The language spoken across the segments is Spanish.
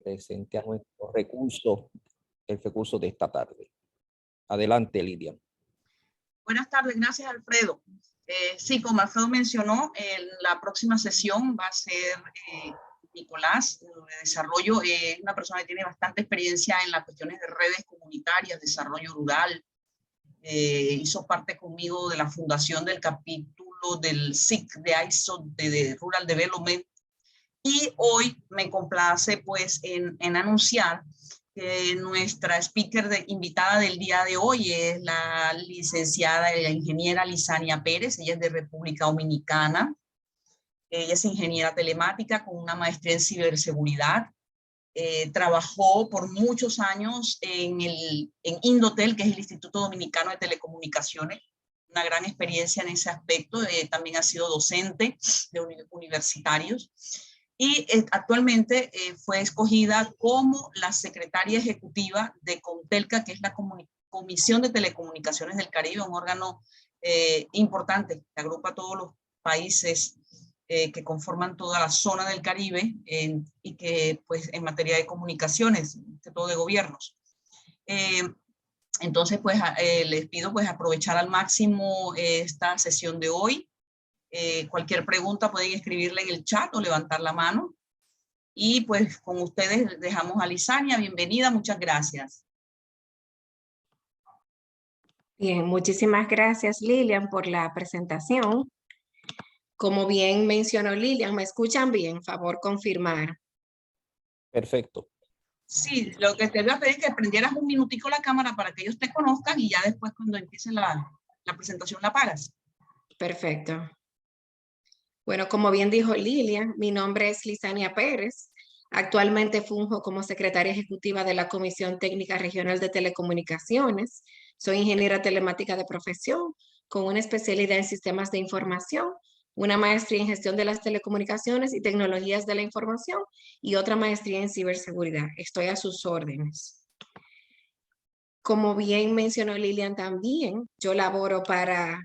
presente a nuestros recursos, el recurso de esta tarde. Adelante, Lilian. Buenas tardes, gracias, Alfredo. Sí, como Alfredo mencionó, la próxima sesión va a ser Nicolás, de desarrollo. Es una persona que tiene bastante experiencia en las cuestiones de redes comunitarias, desarrollo rural. Hizo parte conmigo de la fundación del capítulo del SIC de ISO de Rural Development. Y hoy me complace pues en anunciar que nuestra speaker invitada del día de hoy es la licenciada, la ingeniera Lisania Pérez. Ella es de República Dominicana. Ella es ingeniera telemática con una maestría en ciberseguridad. Trabajó por muchos años en Indotel, que es el Instituto Dominicano de Telecomunicaciones. Una gran experiencia en ese aspecto. También ha sido docente de universitarios. Y actualmente fue escogida como la secretaria ejecutiva de Contelca, que es la Comisión de Telecomunicaciones del Caribe, un órgano importante que agrupa a todos los países que conforman toda la zona del Caribe y que pues en materia de comunicaciones, de todo de gobiernos. Entonces pues les pido pues aprovechar al máximo esta sesión de hoy. Cualquier pregunta pueden escribirla en el chat o levantar la mano. Y pues con ustedes dejamos a Lisania. Bienvenida, muchas gracias. Bien, muchísimas gracias, Lilian, por la presentación. Como bien mencionó Lilian, ¿me escuchan bien? Favor confirmar. Perfecto. Sí, lo que te voy a pedir es que prendieras un minutico la cámara para que ellos te conozcan y ya después cuando empiece la presentación la apagas. Perfecto. Bueno, como bien dijo Lilian, mi nombre es Lisania Pérez. Actualmente funjo como secretaria ejecutiva de la Comisión Técnica Regional de Telecomunicaciones. Soy ingeniera telemática de profesión, con una especialidad en sistemas de información, una maestría en gestión de las telecomunicaciones y tecnologías de la información y otra maestría en ciberseguridad. Estoy a sus órdenes. Como bien mencionó Lilian también, yo laboro para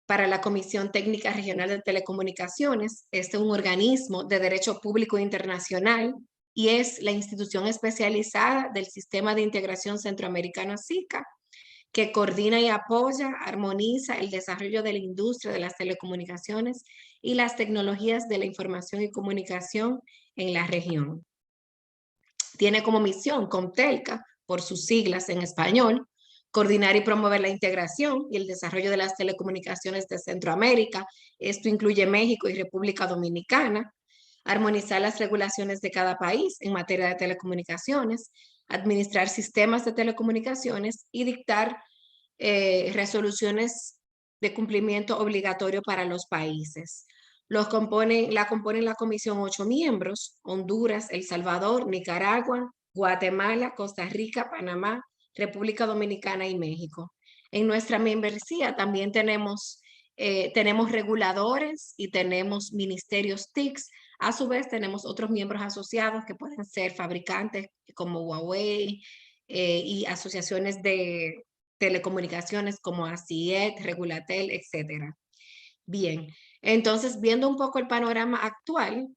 la Comisión Técnica Regional de Telecomunicaciones. Este es un organismo de derecho público internacional y es la institución especializada del Sistema de Integración Centroamericano SICA, que coordina y apoya, armoniza el desarrollo de la industria de las telecomunicaciones y las tecnologías de la información y comunicación en la región. Tiene como misión Contelca, por sus siglas en español, coordinar y promover la integración y el desarrollo de las telecomunicaciones de Centroamérica. Esto incluye México y República Dominicana. Armonizar las regulaciones de cada país en materia de telecomunicaciones, administrar sistemas de telecomunicaciones y dictar resoluciones de cumplimiento obligatorio para los países. La componen la comisión 8 miembros: Honduras, El Salvador, Nicaragua, Guatemala, Costa Rica, Panamá, República Dominicana y México. En nuestra membresía también tenemos reguladores y tenemos ministerios TICs. A su vez tenemos otros miembros asociados que pueden ser fabricantes como Huawei y asociaciones de telecomunicaciones como ACIET, Regulatel, etc. Bien, entonces viendo un poco el panorama actual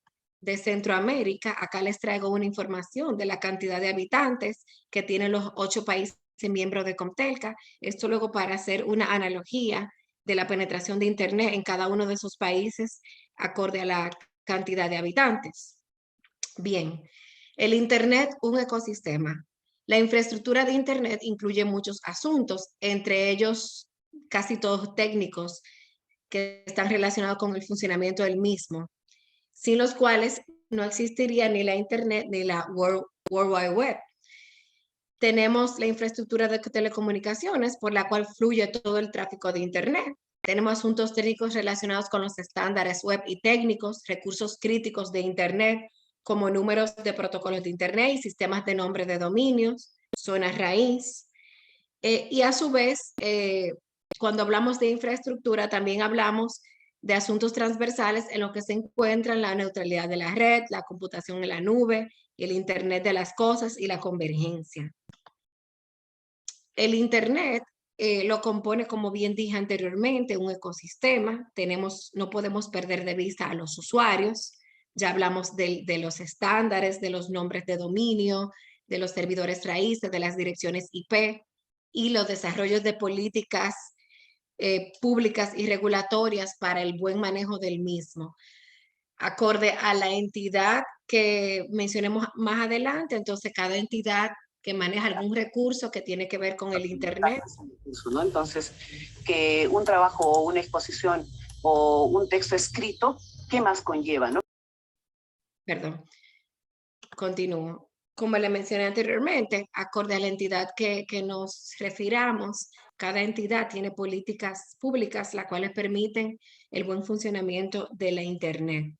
de Centroamérica, acá les traigo una información de la cantidad de habitantes que tienen los 8 países miembros de Contelca. Esto luego para hacer una analogía de la penetración de Internet en cada uno de esos países acorde a la cantidad de habitantes. Bien, el Internet, un ecosistema. La infraestructura de Internet incluye muchos asuntos, entre ellos casi todos técnicos que están relacionados con el funcionamiento del mismo, sin los cuales no existiría ni la Internet ni la World Wide Web. Tenemos la infraestructura de telecomunicaciones por la cual fluye todo el tráfico de Internet. Tenemos asuntos técnicos relacionados con los estándares web y técnicos, recursos críticos de Internet, como números de protocolos de Internet y sistemas de nombre de dominios, zonas raíz. Y a su vez, cuando hablamos de infraestructura, también hablamos de asuntos transversales en los que se encuentran la neutralidad de la red, la computación en la nube, el Internet de las cosas y la convergencia. El Internet lo compone, como bien dije anteriormente, un ecosistema. No podemos perder de vista a los usuarios. Ya hablamos de los estándares, de los nombres de dominio, de los servidores raíces, de las direcciones IP y los desarrollos de políticas públicas y regulatorias para el buen manejo del mismo. Acorde a la entidad que mencionemos más adelante, entonces cada entidad que maneja algún recurso que tiene que ver con el Internet. ¿No? Entonces, que un trabajo o una exposición o un texto escrito, ¿qué más conlleva, no? Perdón, continúo. Como le mencioné anteriormente, acorde a la entidad que nos refiramos, cada entidad tiene políticas públicas las cuales permiten el buen funcionamiento de la Internet.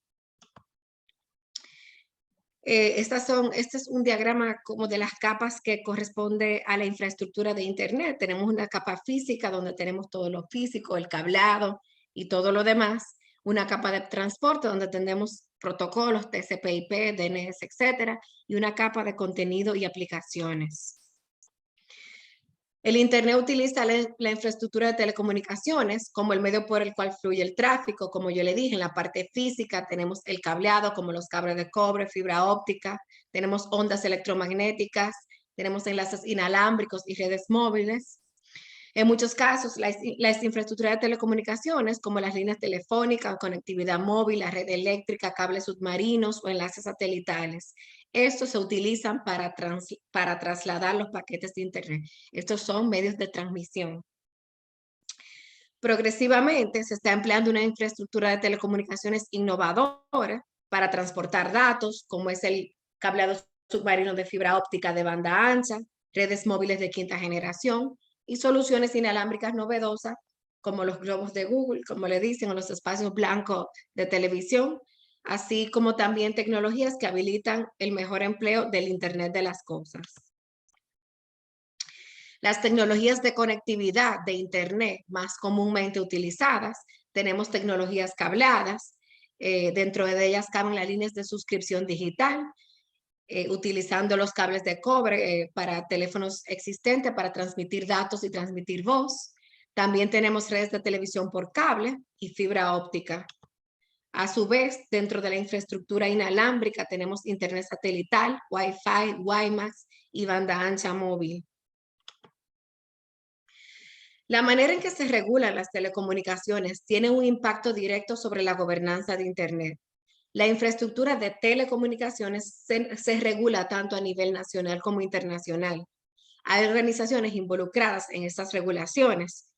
Este es un diagrama como de las capas que corresponde a la infraestructura de Internet. Tenemos una capa física donde tenemos todo lo físico, el cableado y todo lo demás. Una capa de transporte donde tenemos protocolos, TCP/IP, DNS, etcétera, y una capa de contenido y aplicaciones. El Internet utiliza la infraestructura de telecomunicaciones como el medio por el cual fluye el tráfico. Como yo le dije, en la parte física tenemos el cableado como los cables de cobre, fibra óptica, tenemos ondas electromagnéticas, tenemos enlaces inalámbricos y redes móviles. En muchos casos, las infraestructuras de telecomunicaciones, como las líneas telefónicas, conectividad móvil, la red eléctrica, cables submarinos o enlaces satelitales, estos se utilizan para trasladar los paquetes de Internet. Estos son medios de transmisión. Progresivamente se está empleando una infraestructura de telecomunicaciones innovadora para transportar datos, como es el cableado submarino de fibra óptica de banda ancha, redes móviles de quinta generación, y soluciones inalámbricas novedosas como los globos de Google, como le dicen, o los espacios blancos de televisión, así como también tecnologías que habilitan el mejor empleo del Internet de las cosas. Las tecnologías de conectividad de Internet más comúnmente utilizadas, tenemos tecnologías cableadas, dentro de ellas caben las líneas de suscripción digital, utilizando los cables de cobre para teléfonos existentes para transmitir datos y transmitir voz. También tenemos redes de televisión por cable y fibra óptica. A su vez, dentro de la infraestructura inalámbrica tenemos internet satelital, Wi-Fi, WiMAX y banda ancha móvil. La manera en que se regulan las telecomunicaciones tiene un impacto directo sobre la gobernanza de Internet. La infraestructura de telecomunicaciones se regula tanto a nivel nacional como internacional. Hay organizaciones involucradas en estas regulaciones,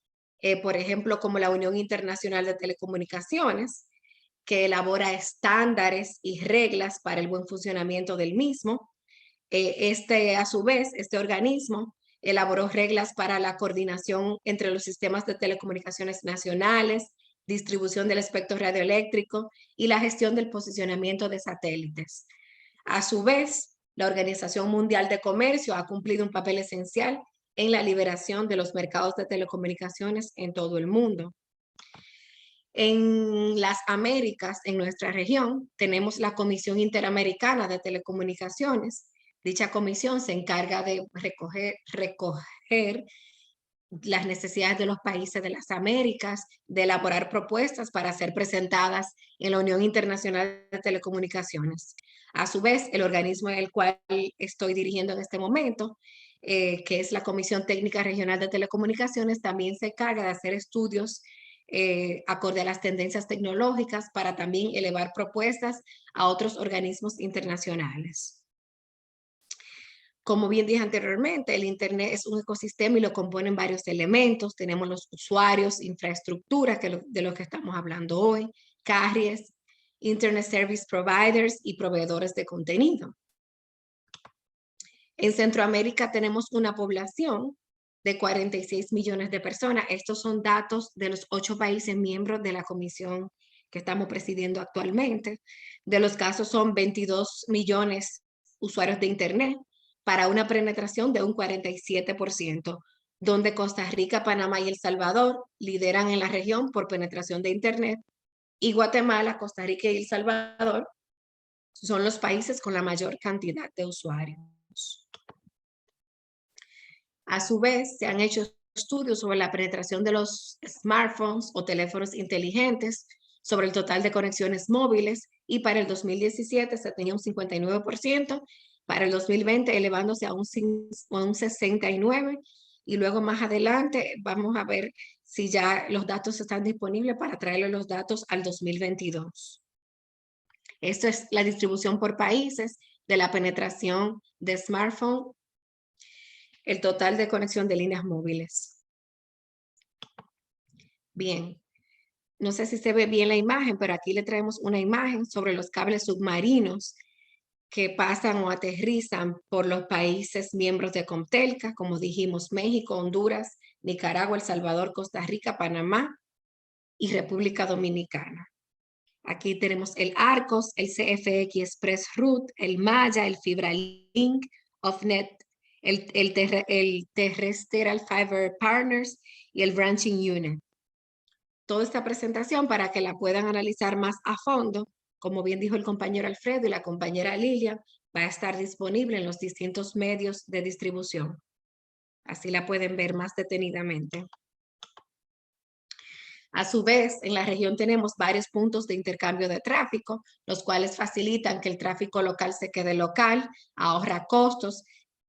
por ejemplo, como la Unión Internacional de Telecomunicaciones, que elabora estándares y reglas para el buen funcionamiento del mismo. A su vez, este organismo elaboró reglas para la coordinación entre los sistemas de telecomunicaciones nacionales, distribución del espectro radioeléctrico y la gestión del posicionamiento de satélites. A su vez, la Organización Mundial de Comercio ha cumplido un papel esencial en la liberación de los mercados de telecomunicaciones en todo el mundo. En las Américas, en nuestra región, tenemos la Comisión Interamericana de Telecomunicaciones. Dicha comisión se encarga de recoger las necesidades de los países de las Américas, de elaborar propuestas para ser presentadas en la Unión Internacional de Telecomunicaciones. A su vez, el organismo en el cual estoy dirigiendo en este momento, que es la Comisión Técnica Regional de Telecomunicaciones, también se encarga de hacer estudios acorde a las tendencias tecnológicas para también elevar propuestas a otros organismos internacionales. Como bien dije anteriormente, el Internet es un ecosistema y lo componen varios elementos. Tenemos los usuarios, infraestructura, de lo que estamos hablando hoy, carriers, Internet Service Providers y proveedores de contenido. En Centroamérica tenemos una población de 46 millones de personas. Estos son datos de los 8 países miembros de la comisión que estamos presidiendo actualmente. De los casos son 22 millones usuarios de Internet, para una penetración de un 47%, donde Costa Rica, Panamá y El Salvador lideran en la región por penetración de Internet, y Guatemala, Costa Rica y El Salvador son los países con la mayor cantidad de usuarios. A su vez, se han hecho estudios sobre la penetración de los smartphones o teléfonos inteligentes, sobre el total de conexiones móviles, y para el 2017 se tenía un 59%, para el 2020 elevándose a un 69%, y luego más adelante vamos a ver si ya los datos están disponibles para traerle los datos al 2022. Esto es la distribución por países de la penetración de smartphone, el total de conexión de líneas móviles. Bien, no sé si se ve bien la imagen, pero aquí le traemos una imagen sobre los cables submarinos que pasan o aterrizan por los países miembros de Comtelca, como dijimos, México, Honduras, Nicaragua, El Salvador, Costa Rica, Panamá y República Dominicana. Aquí tenemos el ARCOS, el CFX Express Route, el Maya, el FibraLink, OffNet, el Terrestrial Fiber Partners y el Branching Unit. Toda esta presentación, para que la puedan analizar más a fondo, como bien dijo el compañero Alfredo y la compañera Lilia, va a estar disponible en los distintos medios de distribución. Así la pueden ver más detenidamente. A su vez, en la región tenemos varios puntos de intercambio de tráfico, los cuales facilitan que el tráfico local se quede local, ahorra costos,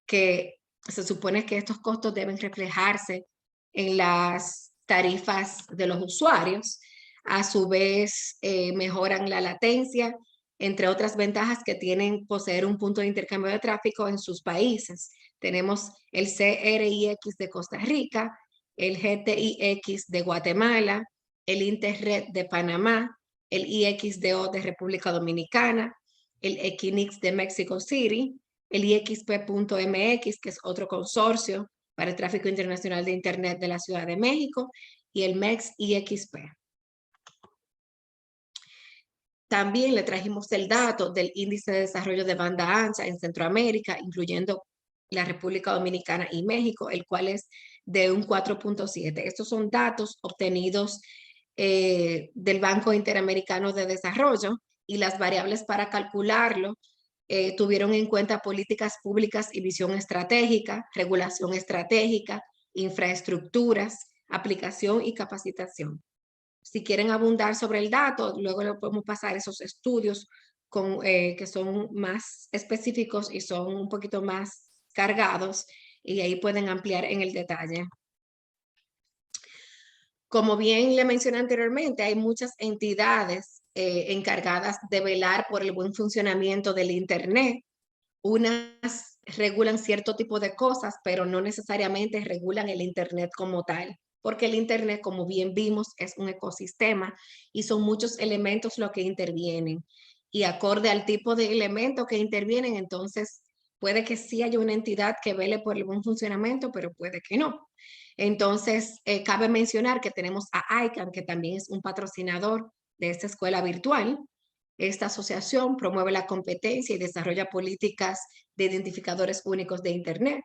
que se supone que estos costos deben reflejarse en las tarifas de los usuarios. A su vez, mejoran la latencia, entre otras ventajas que tienen poseer un punto de intercambio de tráfico en sus países. Tenemos el CRIX de Costa Rica, el GTIX de Guatemala, el Interred de Panamá, el IXDO de República Dominicana, el Equinix de Mexico City, el IXP.mx, que es otro consorcio para el tráfico internacional de Internet de la Ciudad de México, y el MEX IXP. También le trajimos el dato del índice de desarrollo de banda ancha en Centroamérica, incluyendo la República Dominicana y México, el cual es de un 4.7. Estos son datos obtenidos del Banco Interamericano de Desarrollo, y las variables para calcularlo tuvieron en cuenta políticas públicas y visión estratégica, regulación estratégica, infraestructuras, aplicación y capacitación. Si quieren abundar sobre el dato, luego le podemos pasar esos estudios que son más específicos y son un poquito más cargados, y ahí pueden ampliar en el detalle. Como bien le mencioné anteriormente, hay muchas entidades encargadas de velar por el buen funcionamiento del Internet. Unas regulan cierto tipo de cosas, pero no necesariamente regulan el Internet como tal, porque el Internet, como bien vimos, es un ecosistema y son muchos elementos los que intervienen. Y acorde al tipo de elemento que intervienen, entonces puede que sí haya una entidad que vele por el buen funcionamiento, pero puede que no. Entonces, cabe mencionar que tenemos a ICANN, que también es un patrocinador de esta escuela virtual. Esta asociación promueve la competencia y desarrolla políticas de identificadores únicos de Internet.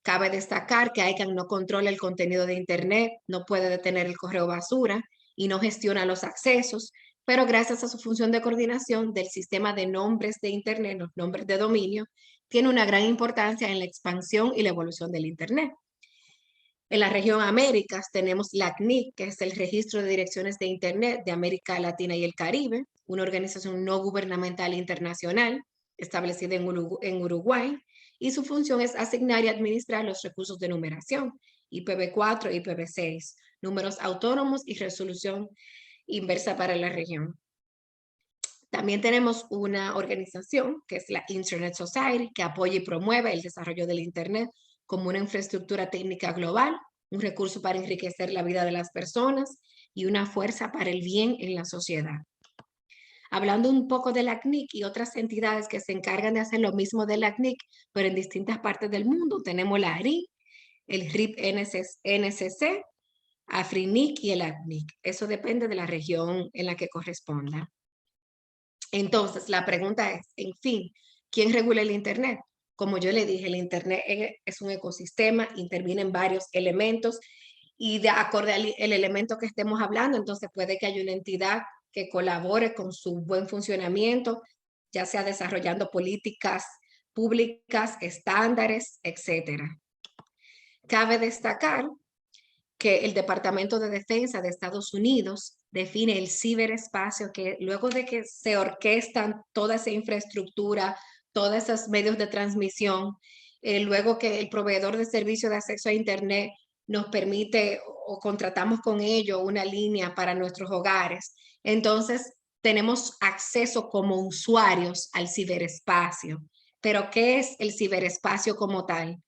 Cabe destacar que ICANN no controla el contenido de Internet, no puede detener el correo basura y no gestiona los accesos, pero gracias a su función de coordinación del sistema de nombres de Internet, los nombres de dominio, tiene una gran importancia en la expansión y la evolución del Internet. En la región Américas tenemos la CNIC, que es el Registro de Direcciones de Internet de América Latina y el Caribe, una organización no gubernamental internacional establecida en Uruguay, y su función es asignar y administrar los recursos de numeración, IPv4 y IPv6, números autónomos y resolución inversa para la región. También tenemos una organización que es la Internet Society, que apoya y promueve el desarrollo del Internet como una infraestructura técnica global, un recurso para enriquecer la vida de las personas y una fuerza para el bien en la sociedad. Hablando un poco de la CNIC y otras entidades que se encargan de hacer lo mismo de la CNIC, pero en distintas partes del mundo, tenemos la ARI, el RIP-NCC, AFRINIC y el ACNIC. Eso depende de la región en la que corresponda. Entonces, la pregunta es, en fin, ¿quién regula el Internet? Como yo le dije, el Internet es un ecosistema, intervienen varios elementos, y de acuerdo al elemento que estemos hablando, entonces puede que haya una entidad que colabore con su buen funcionamiento, ya sea desarrollando políticas públicas, estándares, etc. Cabe destacar que el Departamento de Defensa de Estados Unidos define el ciberespacio, que luego de que se orquestan toda esa infraestructura, todos esos medios de transmisión, luego que el proveedor de servicio de acceso a Internet nos permite o contratamos con ellos una línea para nuestros hogares, entonces tenemos acceso como usuarios al ciberespacio. Pero, ¿qué es el ciberespacio como tal?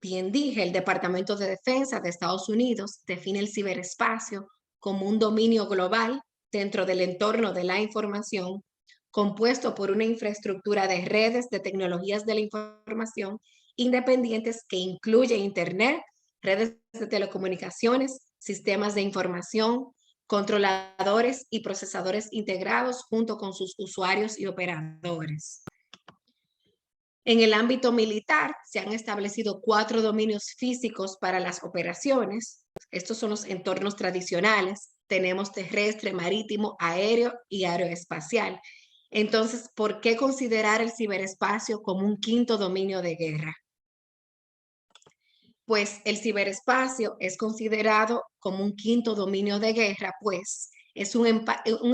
Bien dije, el Departamento de Defensa de Estados Unidos define el ciberespacio como un dominio global dentro del entorno de la información, compuesto por una infraestructura de redes de tecnologías de la información independientes que incluye Internet, redes de telecomunicaciones, sistemas de información, controladores y procesadores integrados junto con sus usuarios y operadores. En el ámbito militar se han establecido 4 dominios físicos para las operaciones. Estos son los entornos tradicionales. Tenemos terrestre, marítimo, aéreo y aeroespacial. Entonces, ¿por qué considerar el ciberespacio como un quinto dominio de guerra? Pues el ciberespacio es considerado como un quinto dominio de guerra, pues es un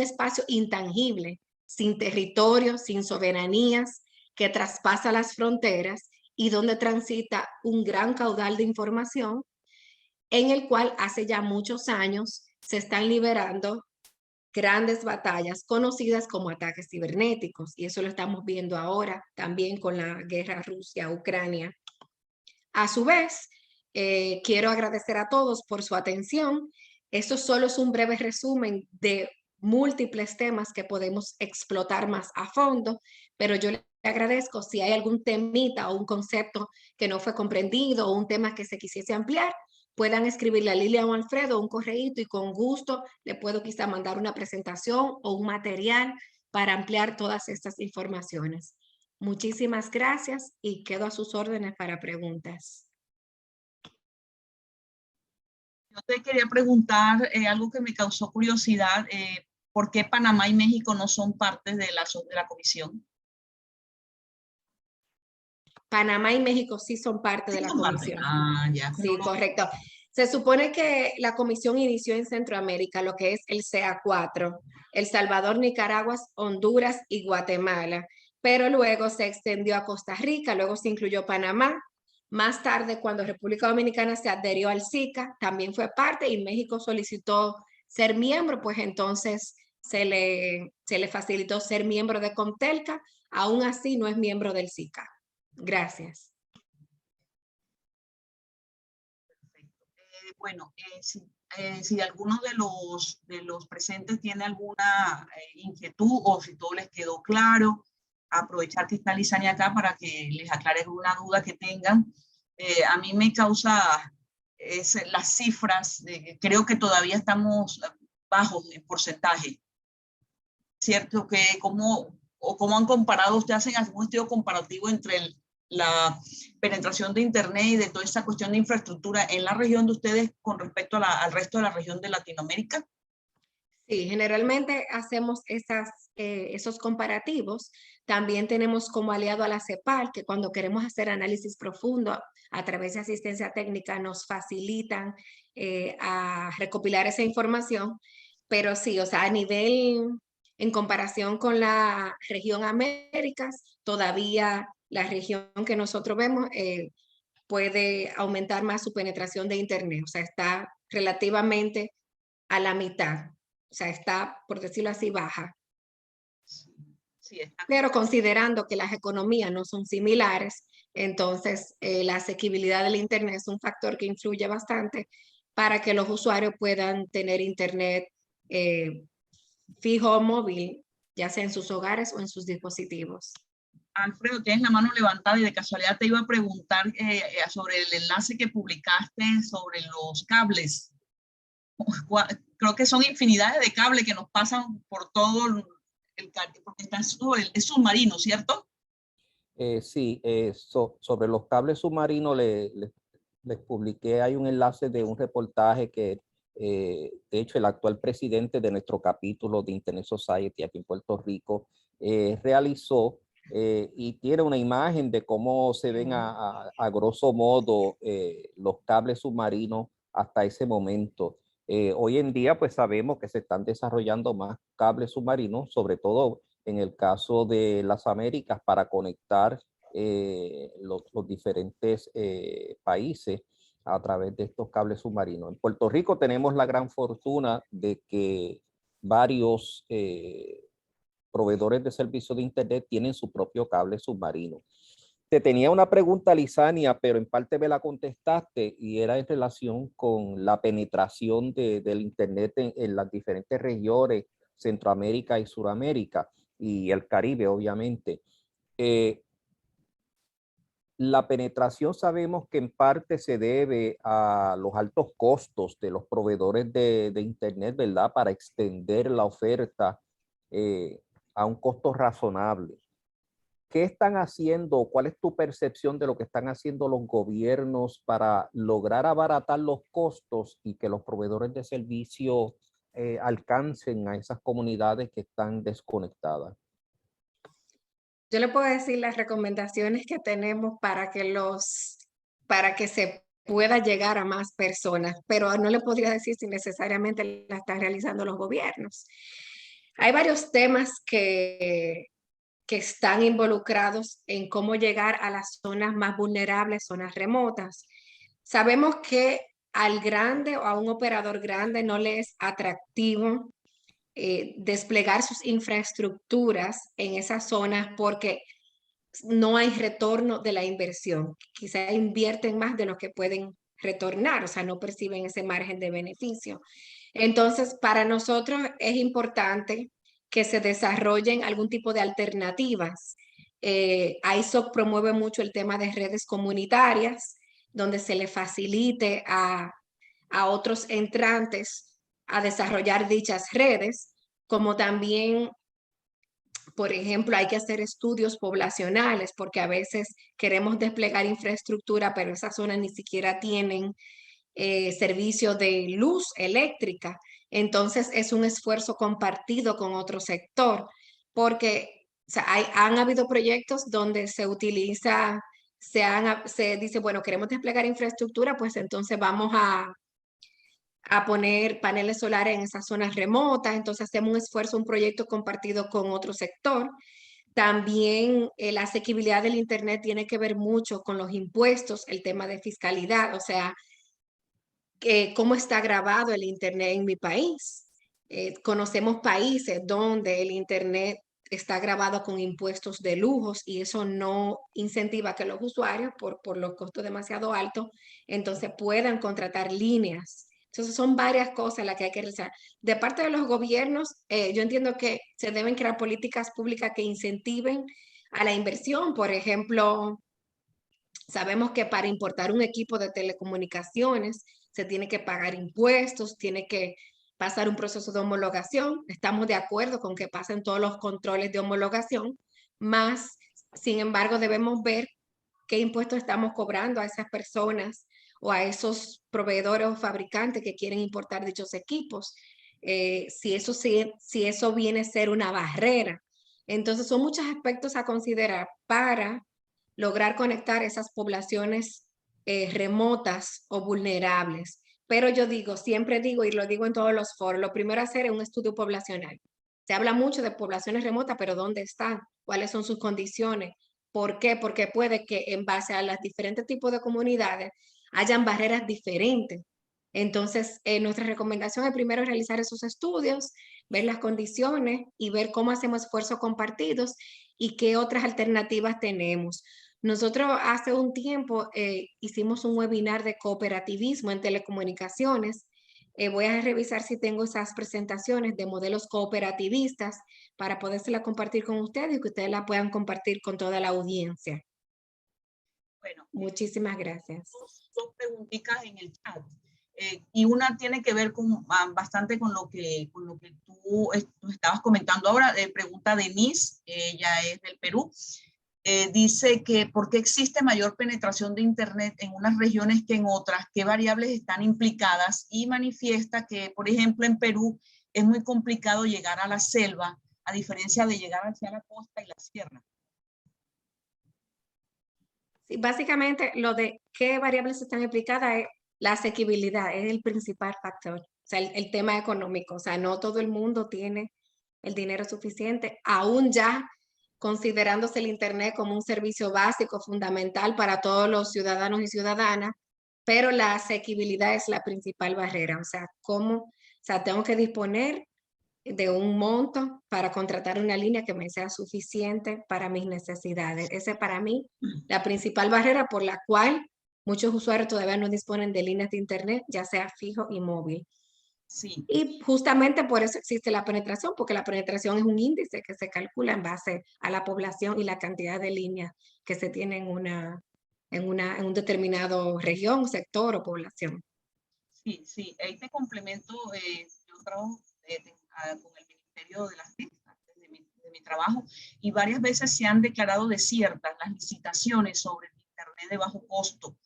espacio intangible, sin territorio, sin soberanías, que traspasa las fronteras y donde transita un gran caudal de información, en el cual hace ya muchos años se están liberando grandes batallas conocidas como ataques cibernéticos, y eso lo estamos viendo ahora también con la guerra Rusia-Ucrania. A su vez, quiero agradecer a todos por su atención. Esto solo es un breve resumen de múltiples temas que podemos explotar más a fondo, pero yo le agradezco si hay algún temita o un concepto que no fue comprendido o un tema que se quisiese ampliar, puedan escribirle a Lilian o Alfredo un correíto y con gusto le puedo quizá mandar una presentación o un material para ampliar todas estas informaciones. Muchísimas gracias y quedo a sus órdenes para preguntas. Yo te quería preguntar algo que me causó curiosidad. ¿Por qué Panamá y México no son parte de la comisión? Panamá y México sí son parte de la comisión. Ah, ya. Sí, correcto. Se supone que la comisión inició en Centroamérica, lo que es el CA4, El Salvador, Nicaragua, Honduras y Guatemala, pero luego se extendió a Costa Rica, luego se incluyó Panamá. Más tarde, cuando República Dominicana se adherió al SICA, también fue parte y México solicitó ser miembro, pues entonces se le facilitó ser miembro de Comtelca, aún así no es miembro del SICA. Gracias. Bueno, si alguno de los presentes tiene alguna inquietud o si todo les quedó claro, aprovechar que está Lisania acá para que les aclare alguna duda que tengan. A mí me causa las cifras, creo que todavía estamos bajos en porcentaje, ¿cierto? ¿Cómo han comparado, ustedes hacen algún estudio comparativo entre la penetración de Internet y de toda esa cuestión de infraestructura en la región de ustedes con respecto al resto de la región de Latinoamérica? Sí, generalmente hacemos esos comparativos. También tenemos como aliado a la CEPAL, que cuando queremos hacer análisis profundo a través de asistencia técnica nos facilitan a recopilar esa información. Pero sí, o sea, a nivel, en comparación con la región Américas, todavía la región que nosotros vemos puede aumentar más su penetración de Internet. O sea, está relativamente a la mitad. O sea, está, por decirlo así, baja. Sí, está. Pero considerando que las economías no son similares, entonces la asequibilidad del Internet es un factor que influye bastante para que los usuarios puedan tener Internet fijo o móvil, ya sea en sus hogares o en sus dispositivos. Alfredo, tienes la mano levantada y de casualidad te iba a preguntar sobre el enlace que publicaste sobre los cables. Creo que son infinidades de cables que nos pasan por todo el porque está es submarino, ¿cierto? Sí, sobre los cables submarinos les publiqué, hay un enlace de un reportaje que de hecho el actual presidente de nuestro capítulo de Internet Society aquí en Puerto Rico realizó y tiene una imagen de cómo se ven a grosso modo los cables submarinos hasta ese momento. Hoy en día pues sabemos que se están desarrollando más cables submarinos, sobre todo en el caso de las Américas, para conectar los diferentes países a través de estos cables submarinos. En Puerto Rico tenemos la gran fortuna de que varios proveedores de servicios de Internet tienen su propio cable submarino. Te tenía una pregunta, Lisania, pero en parte me la contestaste y era en relación con la penetración del Internet en las diferentes regiones, Centroamérica y Suramérica y el Caribe, obviamente. La penetración sabemos que en parte se debe a los altos costos de los proveedores de Internet, ¿verdad? Para extender la oferta a un costo razonable. ¿Qué están haciendo? ¿Cuál es tu percepción de lo que están haciendo los gobiernos para lograr abaratar los costos y que los proveedores de servicio alcancen a esas comunidades que están desconectadas? Yo le puedo decir las recomendaciones que tenemos para que se pueda llegar a más personas, pero no le podría decir si necesariamente la están realizando los gobiernos. Hay varios temas que están involucrados en cómo llegar a las zonas más vulnerables, zonas remotas. Sabemos que al grande o a un operador grande no le es atractivo desplegar sus infraestructuras en esas zonas porque no hay retorno de la inversión. Quizá invierten más de lo que pueden retornar, o sea, no perciben ese margen de beneficio. Entonces, para nosotros es importante que se desarrollen algún tipo de alternativas. ISOC promueve mucho el tema de redes comunitarias, donde se le facilite a otros entrantes a desarrollar dichas redes, como también, por ejemplo, hay que hacer estudios poblacionales, porque a veces queremos desplegar infraestructura, pero esas zonas ni siquiera tienen servicio de luz eléctrica. Entonces es un esfuerzo compartido con otro sector, porque o sea, han habido proyectos donde se utiliza, se dice, bueno, queremos desplegar infraestructura, pues entonces vamos a poner paneles solares en esas zonas remotas, entonces hacemos un esfuerzo, un proyecto compartido con otro sector. También la asequibilidad del Internet tiene que ver mucho con los impuestos, el tema de fiscalidad, o sea, cómo está grabado el Internet en mi país. Conocemos países donde el Internet está grabado con impuestos de lujos y eso no incentiva que los usuarios, por los costos demasiado altos, entonces puedan contratar líneas. Entonces son varias cosas las que hay que realizar. De parte de los gobiernos, yo entiendo que se deben crear políticas públicas que incentiven a la inversión. Por ejemplo, sabemos que para importar un equipo de telecomunicaciones se tiene que pagar impuestos, tiene que pasar un proceso de homologación. Estamos de acuerdo con que pasen todos los controles de homologación, más, sin embargo, debemos ver qué impuestos estamos cobrando a esas personas o a esos proveedores o fabricantes que quieren importar dichos equipos. Si eso viene a ser una barrera. Entonces, son muchos aspectos a considerar para lograr conectar esas poblaciones remotas o vulnerables. Pero yo digo, siempre digo, y lo digo en todos los foros, lo primero a hacer es un estudio poblacional. Se habla mucho de poblaciones remotas, pero ¿dónde están? ¿Cuáles son sus condiciones? ¿Por qué? Porque puede que en base a los diferentes tipos de comunidades hayan barreras diferentes. Entonces, nuestra recomendación es primero realizar esos estudios, ver las condiciones y ver cómo hacemos esfuerzos compartidos y qué otras alternativas tenemos. Nosotros hace un tiempo hicimos un webinar de cooperativismo en telecomunicaciones. Voy a revisar si tengo esas presentaciones de modelos cooperativistas para podérsela compartir con ustedes y que ustedes la puedan compartir con toda la audiencia. Bueno, muchísimas gracias. Dos preguntitas en el chat. Y una tiene que ver bastante con lo que tú estabas comentando ahora. Pregunta Denise, ella es del Perú. Dice que ¿por qué existe mayor penetración de Internet en unas regiones que en otras? ¿Qué variables están implicadas? Y manifiesta que, por ejemplo, en Perú es muy complicado llegar a la selva, a diferencia de llegar hacia la costa y la sierra. Sí, básicamente, lo de qué variables están implicadas es la asequibilidad es el principal factor. O sea, el tema económico. O sea, no todo el mundo tiene el dinero suficiente, aún ya considerándose el Internet como un servicio básico, fundamental para todos los ciudadanos y ciudadanas, pero la asequibilidad es la principal barrera. O sea, tengo que disponer de un monto para contratar una línea que me sea suficiente para mis necesidades. Esa es para mí la principal barrera por la cual muchos usuarios todavía no disponen de líneas de Internet, ya sea fijo y móvil. Sí. Y justamente por eso existe la penetración, porque la penetración es un índice que se calcula en base a la población y la cantidad de líneas que se tiene en un determinado región, sector o población. Sí, sí, ahí te complemento, yo trabajo con el Ministerio de las TIC, de mi trabajo, y varias veces se han declarado desiertas las licitaciones sobre el Internet de bajo costo,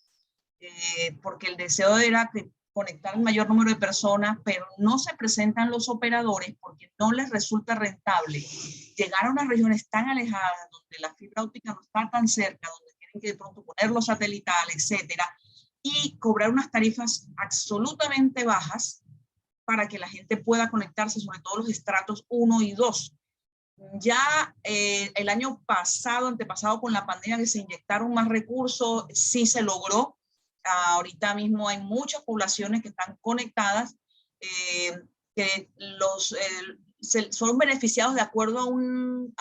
porque el deseo era conectar el mayor número de personas, pero no se presentan los operadores porque no les resulta rentable llegar a unas regiones tan alejadas donde la fibra óptica no está tan cerca, donde tienen que de pronto poner los satelitales, etcétera, y cobrar unas tarifas absolutamente bajas para que la gente pueda conectarse, sobre todo los estratos 1 y 2. Ya el año pasado, antepasado con la pandemia, que se inyectaron más recursos, sí se logró. Ahorita mismo hay muchas poblaciones que están conectadas, que son beneficiados de acuerdo a un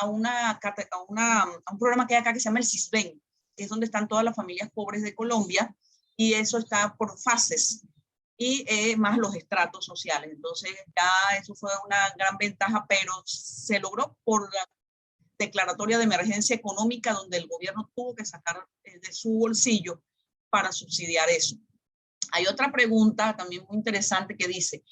programa que hay acá que se llama el CISBEN, que es donde están todas las familias pobres de Colombia, y eso está por fases, y más los estratos sociales. Entonces ya eso fue una gran ventaja, pero se logró por la declaratoria de emergencia económica, donde el gobierno tuvo que sacar de su bolsillo para subsidiar eso. Hay otra pregunta también muy interesante que dice,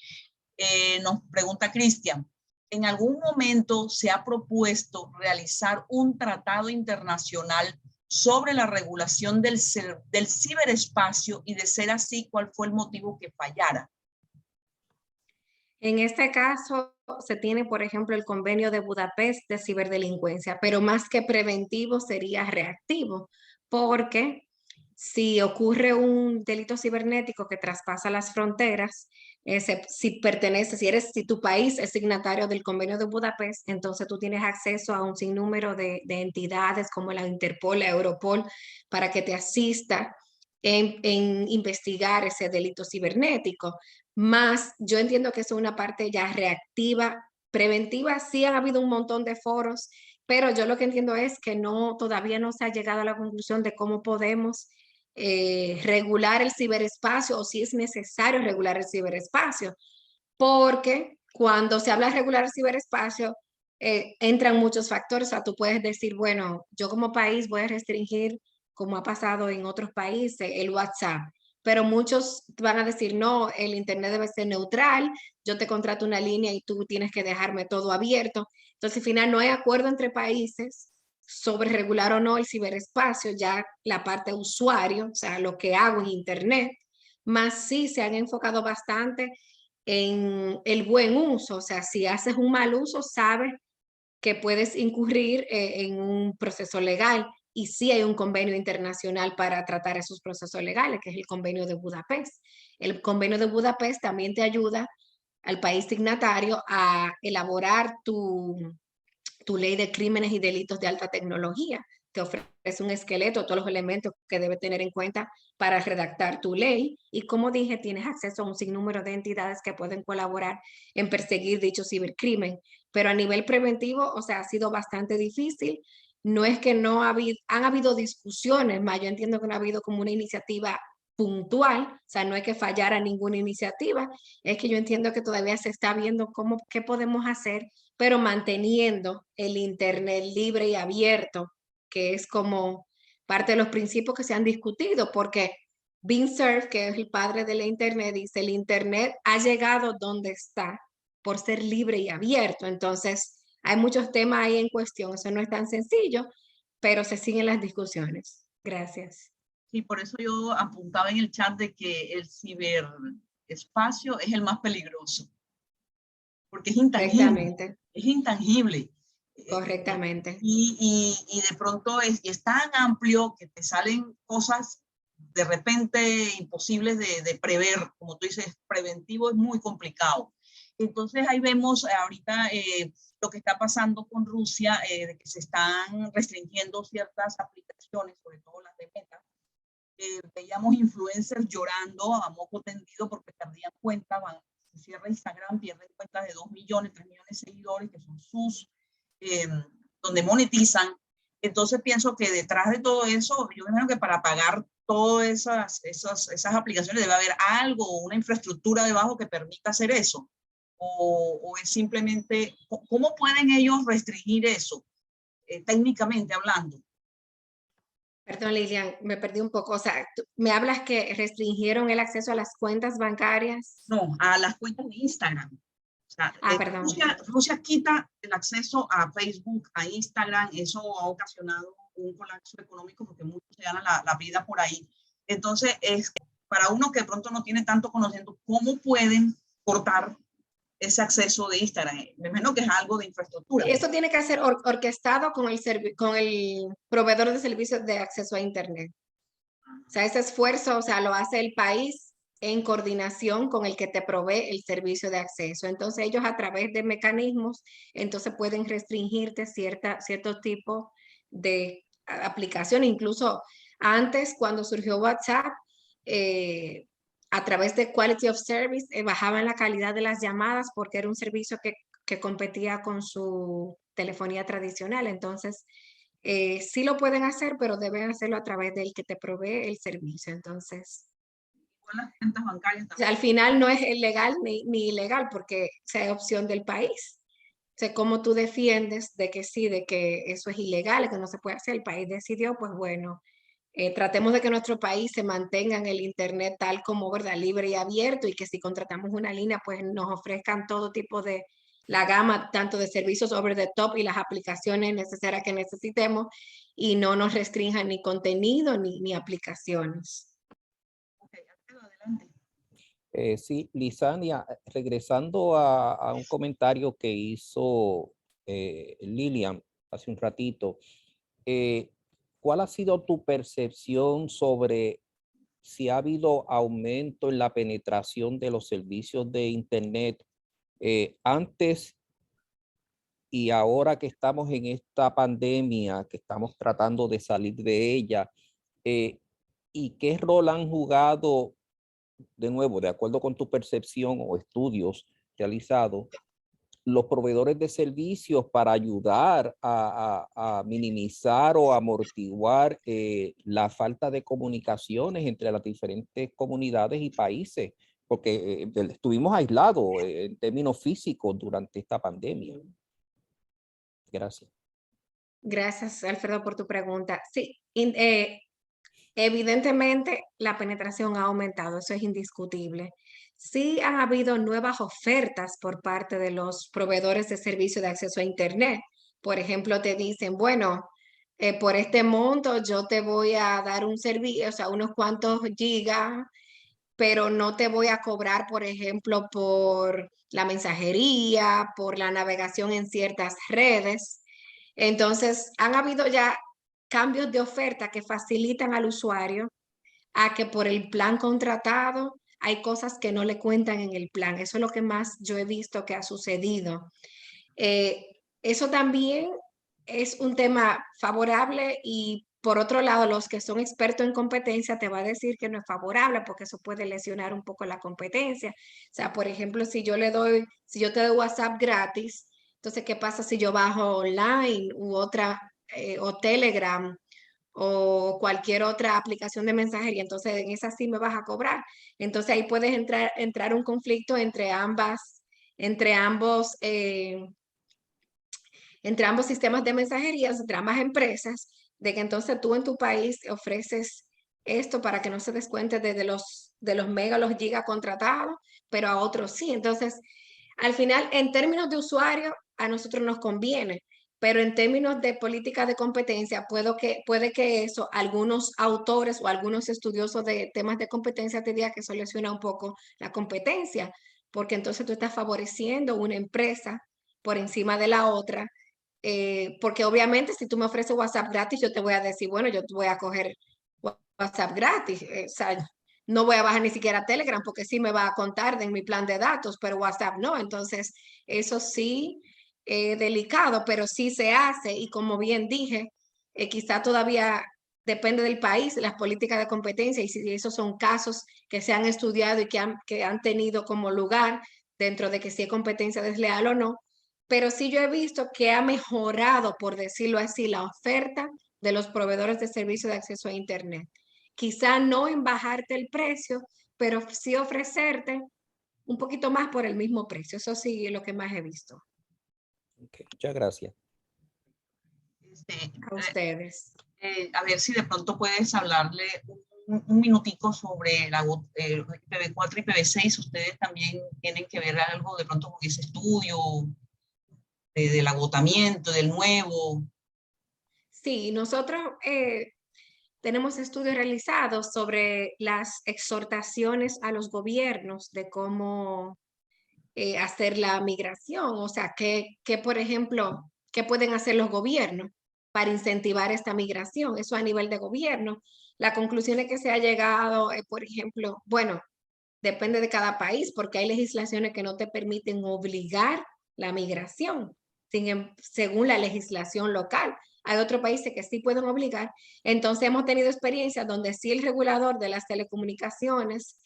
nos pregunta Cristian, ¿en algún momento se ha propuesto realizar un tratado internacional sobre la regulación del ciberespacio, y de ser así, ¿cuál fue el motivo que fallara? En este caso se tiene, por ejemplo, el convenio de Budapest de ciberdelincuencia, pero más que preventivo sería reactivo, porque si ocurre un delito cibernético que traspasa las fronteras, si tu país es signatario del convenio de Budapest, entonces tú tienes acceso a un sinnúmero de entidades como la Interpol, la Europol, para que te asista en investigar ese delito cibernético. Más, yo entiendo que es una parte ya reactiva. Preventiva sí han habido un montón de foros, pero yo lo que entiendo es que todavía no se ha llegado a la conclusión de cómo podemos regular el ciberespacio, o si es necesario regular el ciberespacio, porque cuando se habla de regular el ciberespacio, entran muchos factores. O sea, tú puedes decir, bueno, yo como país voy a restringir, como ha pasado en otros países, el WhatsApp, pero muchos van a decir, no, el Internet debe ser neutral, yo te contrato una línea y tú tienes que dejarme todo abierto. Entonces, al final no hay acuerdo entre países sobre regular o no el ciberespacio, ya la parte usuario, o sea, lo que hago en Internet, más sí se han enfocado bastante en el buen uso. O sea, si haces un mal uso, sabes que puedes incurrir en un proceso legal, y sí hay un convenio internacional para tratar esos procesos legales, que es el convenio de Budapest. El convenio de Budapest también te ayuda al país signatario a elaborar tu ley de crímenes y delitos de alta tecnología. Te ofrece un esqueleto, todos los elementos que debes tener en cuenta para redactar tu ley, y como dije, tienes acceso a un sinnúmero de entidades que pueden colaborar en perseguir dicho cibercrimen. Pero a nivel preventivo, o sea, ha sido bastante difícil. No es que han habido discusiones, más yo entiendo que no ha habido como una iniciativa puntual. O sea, no hay que fallar a ninguna iniciativa, es que yo entiendo que todavía se está viendo qué podemos hacer, pero manteniendo el Internet libre y abierto, que es como parte de los principios que se han discutido, porque Vint Cerf, que es el padre de la Internet, dice, el Internet ha llegado donde está por ser libre y abierto. Entonces, hay muchos temas ahí en cuestión, eso no es tan sencillo, pero se siguen las discusiones. Gracias. Sí, por eso yo apuntaba en el chat de que el ciberespacio es el más peligroso, porque es intangible. Correctamente. Es intangible. Correctamente. Y de pronto es tan amplio que te salen cosas de repente imposibles de prever. Como tú dices, preventivo es muy complicado. Entonces ahí vemos ahorita lo que está pasando con Rusia, de que se están restringiendo ciertas aplicaciones, sobre todo las de Meta. Veíamos influencers llorando a moco tendido porque perdían cuenta, se cierra Instagram, pierden cuentas de 2 millones, 3 millones de seguidores, que son sus, donde monetizan. Entonces pienso que detrás de todo eso, yo creo que para pagar todas esas aplicaciones debe haber algo, una infraestructura debajo que permita hacer eso. O es simplemente, ¿cómo pueden ellos restringir eso, técnicamente hablando? Perdón, Lilian, me perdí un poco. O sea, me hablas que restringieron el acceso a las cuentas bancarias. No, a las cuentas de Instagram. O sea, Perdón. Rusia quita el acceso a Facebook, a Instagram. Eso ha ocasionado un colapso económico porque muchos se ganan la vida por ahí. Entonces, es para uno que de pronto no tiene tanto conocimiento, ¿cómo pueden cortar ese acceso de Instagram? Me imagino que es algo de infraestructura. Eso tiene que ser orquestado con el proveedor de servicios de acceso a Internet. O sea, ese esfuerzo, o sea, lo hace el país en coordinación con el que te provee el servicio de acceso. Entonces, ellos a través de mecanismos, entonces pueden restringirte cierto tipo de aplicación. Incluso antes, cuando surgió WhatsApp, a través de Quality of Service, bajaban la calidad de las llamadas porque era un servicio que competía con su telefonía tradicional. Entonces, sí lo pueden hacer, pero deben hacerlo a través del que te provee el servicio. Entonces, Con las cuentas bancarias o sea, al final no es legal ni ilegal porque sea es opción del país. O sea, ¿cómo tú defiendes de que sí, de que eso es ilegal, que no se puede hacer? El país decidió, pues bueno, tratemos de que nuestro país se mantenga en el Internet tal como, ¿verdad? Libre y abierto, y que si contratamos una línea, pues nos ofrezcan todo tipo de la gama, tanto de servicios over the top y las aplicaciones necesarias que necesitemos, y no nos restrinjan ni contenido ni aplicaciones. Okay, adelante. Sí, Lisania, regresando a un comentario que hizo Lilian hace un ratito, ¿cuál ha sido tu percepción sobre si ha habido aumento en la penetración de los servicios de Internet antes y ahora que estamos en esta pandemia, que estamos tratando de salir de ella? ¿Y qué rol han jugado, de nuevo, de acuerdo con tu percepción o estudios realizados, los proveedores de servicios para ayudar a minimizar o amortiguar la falta de comunicaciones entre las diferentes comunidades y países? Porque estuvimos aislados en términos físicos durante esta pandemia. Gracias. Gracias, Alfredo, por tu pregunta. Sí, evidentemente la penetración ha aumentado, eso es indiscutible. Sí han habido nuevas ofertas por parte de los proveedores de servicio de acceso a Internet. Por ejemplo, te dicen, bueno, por este monto yo te voy a dar un servicio, o sea, unos cuantos gigas, pero no te voy a cobrar, por ejemplo, por la mensajería, por la navegación en ciertas redes. Entonces, han habido ya cambios de oferta que facilitan al usuario a que por el plan contratado hay cosas que no le cuentan en el plan. Eso es lo que más yo he visto que ha sucedido. Eso también es un tema favorable, y por otro lado, los que son expertos en competencia te va a decir que no es favorable porque eso puede lesionar un poco la competencia. O sea, por ejemplo, si yo te doy WhatsApp gratis, entonces, ¿qué pasa si yo bajo online o Telegram o cualquier otra aplicación de mensajería? Entonces, en esa sí me vas a cobrar. Entonces, ahí puedes entrar un conflicto entre ambos sistemas de mensajería, entre ambas empresas, de que entonces tú en tu país ofreces esto para que no se descuente de los megas, los gigas contratados, pero a otros sí. Entonces, al final, en términos de usuario, a nosotros nos conviene, pero en términos de política de competencia, puede que eso, algunos autores o algunos estudiosos de temas de competencia te digan que eso lesiona un poco la competencia, porque entonces tú estás favoreciendo una empresa por encima de la otra, porque obviamente si tú me ofreces WhatsApp gratis, yo te voy a decir, bueno, yo te voy a coger WhatsApp gratis. O sea, no voy a bajar ni siquiera Telegram porque sí me va a contar en mi plan de datos, pero WhatsApp no. Entonces, eso sí es delicado, pero sí se hace. Y como bien dije, quizá todavía depende del país, las políticas de competencia, y si esos son casos que se han estudiado y que han tenido como lugar dentro de que si es competencia desleal o no. Pero sí yo he visto que ha mejorado, por decirlo así, la oferta de los proveedores de servicios de acceso a Internet. Quizá no en bajarte el precio, pero sí ofrecerte un poquito más por el mismo precio. Eso sí es lo que más he visto. Okay, muchas gracias. A ustedes. A ver si de pronto puedes hablarle un minutico sobre la IPv4 y IPv6. Ustedes también tienen que ver algo de pronto con ese estudio del agotamiento, del nuevo. Sí, nosotros tenemos estudios realizados sobre las exhortaciones a los gobiernos de cómo hacer la migración. O sea, por ejemplo, ¿qué pueden hacer los gobiernos para incentivar esta migración? Eso a nivel de gobierno. La conclusión es que se ha llegado, por ejemplo, bueno, depende de cada país, porque hay legislaciones que no te permiten obligar la migración, según la legislación local. Hay otros países que sí pueden obligar. Entonces hemos tenido experiencias donde sí el regulador de las telecomunicaciones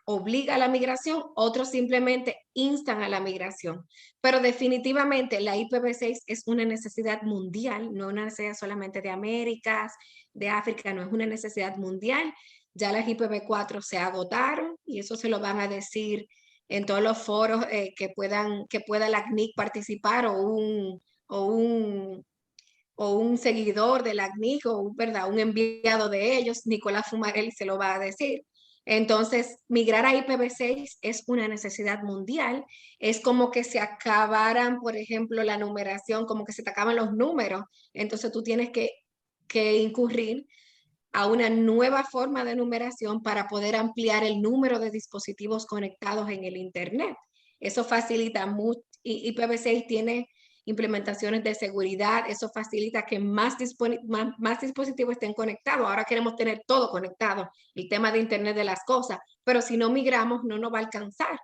obliga a la migración, otros simplemente instan a la migración. Pero definitivamente la IPv6 es una necesidad mundial, no una necesidad solamente de Américas, de África, no es una necesidad mundial. Ya las IPv4 se agotaron y eso se lo van a decir en todos los foros que pueda la CNIC participar o un seguidor de la CNIC o ¿verdad? Un enviado de ellos, Nicolás Fumarelli se lo va a decir. Entonces, migrar a IPv6 es una necesidad mundial. Es como que se acabaran, por ejemplo, la numeración, como que se te acaban los números. Entonces, tú tienes que incurrir a una nueva forma de numeración para poder ampliar el número de dispositivos conectados en el Internet. Eso facilita mucho. IPv6 tiene implementaciones de seguridad, eso facilita que más dispositivos estén conectados. Ahora queremos tener todo conectado, el tema de Internet de las cosas, pero si no migramos no nos va a alcanzar.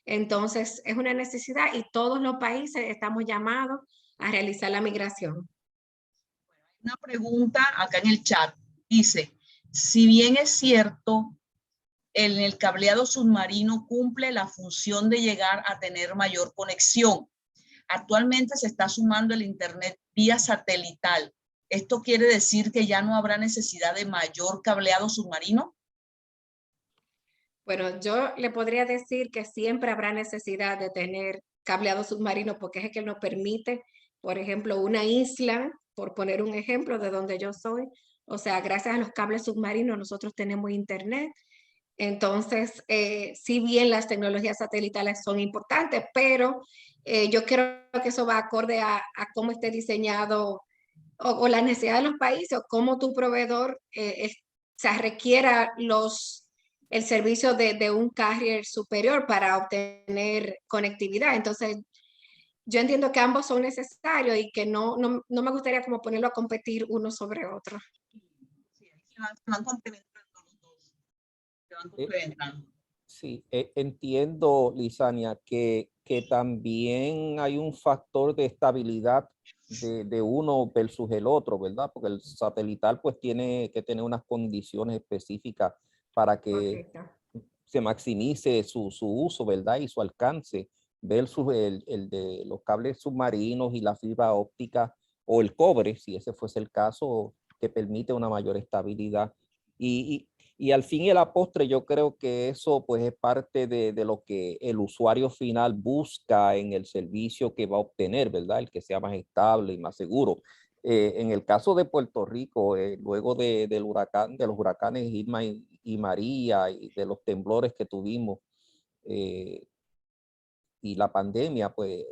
Entonces es una necesidad y todos los países estamos llamados a realizar la migración. Una pregunta acá en el chat. Dice, si bien es cierto, el cableado submarino cumple la función de llegar a tener mayor conexión. Actualmente se está sumando el Internet vía satelital. ¿Esto quiere decir que ya no habrá necesidad de mayor cableado submarino? Bueno, yo le podría decir que siempre habrá necesidad de tener cableado submarino porque es el que nos permite, por ejemplo, una isla, por poner un ejemplo de donde yo soy. O sea, gracias a los cables submarinos nosotros tenemos internet. Entonces, si bien las tecnologías satelitales son importantes, pero yo creo que eso va acorde a cómo esté diseñado o la necesidad de los países o cómo tu proveedor requiera el servicio de un carrier superior para obtener conectividad. Entonces, yo entiendo que ambos son necesarios y que no me gustaría como ponerlo a competir uno sobre otro. Sí, se van complementando los dos. Se van complementando. Sí, entiendo, Lizania, que también hay un factor de estabilidad de uno versus el otro, ¿verdad? Porque el satelital pues tiene que tener unas condiciones específicas para que se maximice su uso, ¿verdad? Y su alcance versus el de los cables submarinos y la fibra óptica o el cobre, si ese fuese el caso, que permite una mayor estabilidad. Y al fin y a la postre, yo creo que eso pues es parte de lo que el usuario final busca en el servicio que va a obtener, ¿verdad? El que sea más estable y más seguro. En el caso de Puerto Rico, luego de los huracanes Irma y María y de los temblores que tuvimos y la pandemia, pues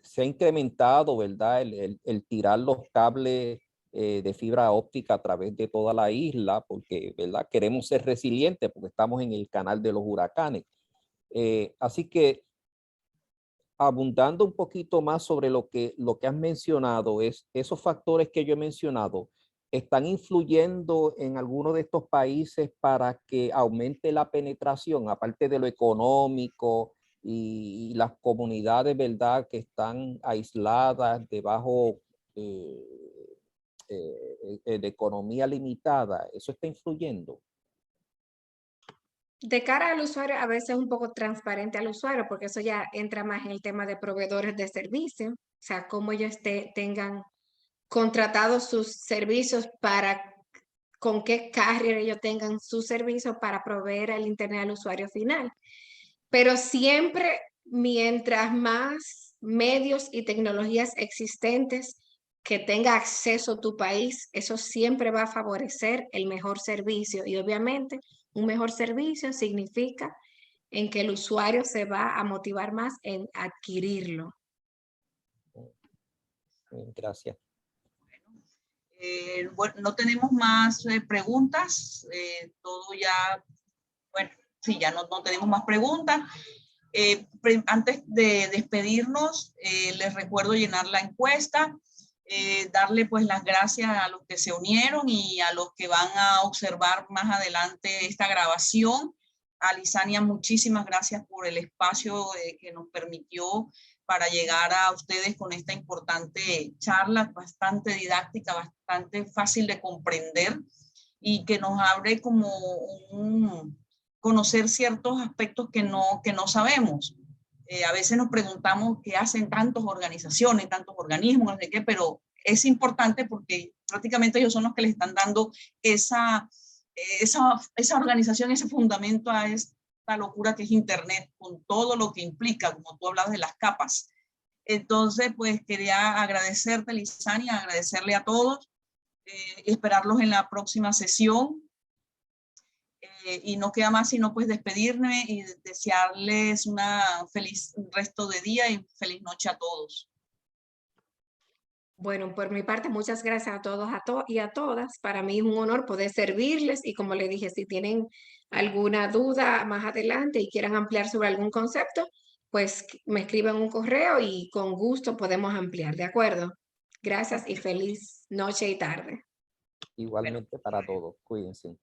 se ha incrementado, ¿verdad? El tirar los cables de fibra óptica a través de toda la isla, porque, ¿verdad? Queremos ser resilientes porque estamos en el canal de los huracanes. Así que, abundando un poquito más sobre lo que has mencionado, esos factores que yo he mencionado, ¿están influyendo en alguno de estos países para que aumente la penetración, aparte de lo económico y las comunidades, verdad, que están aisladas debajo de economía limitada? ¿Eso está influyendo? De cara al usuario, a veces es un poco transparente al usuario, porque eso ya entra más en el tema de proveedores de servicio, o sea, cómo ellos tengan contratados sus servicios para, con qué carrier ellos tengan sus servicios para proveer el internet al usuario final. Pero siempre, mientras más medios y tecnologías existentes que tenga acceso tu país, eso siempre va a favorecer el mejor servicio. Y obviamente, un mejor servicio significa en que el usuario se va a motivar más en adquirirlo. Gracias. Bueno, no tenemos más preguntas. Todo ya, bueno, sí, ya no tenemos más preguntas. Antes de despedirnos, les recuerdo llenar la encuesta, darle pues las gracias a los que se unieron y a los que van a observar más adelante esta grabación. A Lizania, muchísimas gracias por el espacio que nos permitió para llegar a ustedes con esta importante charla, bastante didáctica, bastante fácil de comprender y que nos abre como conocer ciertos aspectos que no sabemos. A veces nos preguntamos qué hacen tantas organizaciones, tantos organismos, no sé qué, pero es importante porque prácticamente ellos son los que les están dando esa organización, ese fundamento a esta locura que es Internet, con todo lo que implica, como tú hablabas de las capas. Entonces, pues quería agradecerte, Lizania, agradecerle a todos, esperarlos en la próxima sesión. Y no queda más sino pues despedirme y desearles un feliz resto de día y feliz noche a todos. Bueno, por mi parte, muchas gracias a todos y a todas. Para mí es un honor poder servirles y como les dije, si tienen alguna duda más adelante y quieran ampliar sobre algún concepto, pues me escriben un correo y con gusto podemos ampliar, ¿de acuerdo? Gracias y feliz noche y tarde. Igualmente para todos. Cuídense.